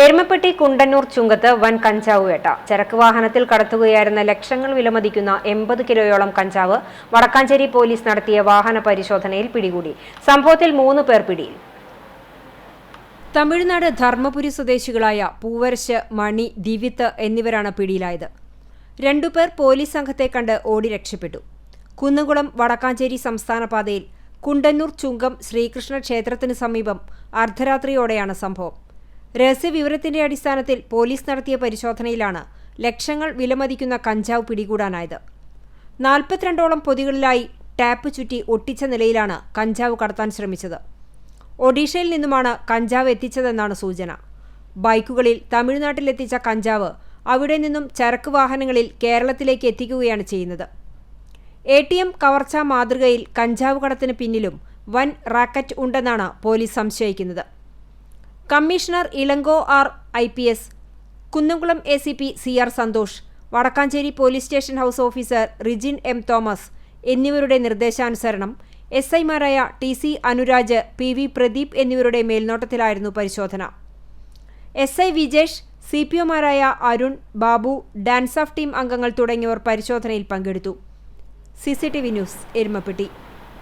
എരുമപ്പെട്ടി കുണ്ടന്നൂർ ചുങ്കത്ത് വൻ കഞ്ചാവ് വേട്ട. ചരക്ക് വാഹനത്തിൽ കടത്തുകയായിരുന്ന ലക്ഷങ്ങൾ വിലമതിക്കുന്ന 80 കിലോയോളം കഞ്ചാവ് വടക്കാഞ്ചേരി പോലീസ് നടത്തിയ വാഹന പരിശോധനയിൽ പിടികൂടി. സംഭവത്തിൽ 3 പേർ പിടിയിൽ. തമിഴ്നാട് ധർമ്മപുരി സ്വദേശികളായ പൂവരശ്, മണി, ദിവിത്ത് എന്നിവരാണ് പിടിയിലായത്. 2 പേർ പോലീസ് സംഘത്തെ കണ്ട് ഓടി രക്ഷപ്പെട്ടു. കുന്നംകുളം വടക്കാഞ്ചേരി സംസ്ഥാന പാതയിൽ കുണ്ടന്നൂർ ചുങ്കം ശ്രീകൃഷ്ണ ക്ഷേത്രത്തിന് സമീപം അർദ്ധരാത്രിയോടെയാണ് സംഭവം. രഹസ്യവിവരത്തിന്റെ അടിസ്ഥാനത്തിൽ പോലീസ് നടത്തിയ പരിശോധനയിലാണ് ലക്ഷങ്ങൾ വിലമതിക്കുന്ന കഞ്ചാവ് പിടികൂടാനായത്. 42ഓളം പൊതികളിലായി ടാപ്പ് ചുറ്റി ഒട്ടിച്ച നിലയിലാണ് കഞ്ചാവ് കടത്താൻ ശ്രമിച്ചത്. ഒഡീഷയിൽ നിന്നുമാണ് കഞ്ചാവ് എത്തിച്ചതെന്നാണ് സൂചന. ബൈക്കുകളിൽ തമിഴ്നാട്ടിലെത്തിച്ച കഞ്ചാവ് അവിടെ നിന്നും ചരക്ക് വാഹനങ്ങളിൽ കേരളത്തിലേക്ക് എത്തിക്കുകയാണ് ചെയ്യുന്നത്. ATM കവർച്ചാ മാതൃകയിൽ കഞ്ചാവ് കടത്തിന് പിന്നിലും വൻ റാക്കറ്റ് ഉണ്ടെന്നാണ് പോലീസ് സംശയിക്കുന്നത്. Commissioner Ilango R IPS, Kunnamkulam ACP CR Santhosh, Vadakkancheri police station house officer Rijin M Thomas എന്നിവരുടെ നിർദ്ദേശാനുസരണം SI-മാരായ TC അനുരാജ്, PV പ്രദീപ് എന്നിവരുടെ മേൽനോട്ടത്തിലായിരുന്നു പരിശോധന. SI വിജേഷ്, CPO-മാരായ Arun, Babu, DANSAF team അംഗങ്ങൾ തുടങ്ങിയവർ പരിശോധനയിൽ പങ്കെടുത്തു. CCTV news, Erumapetty.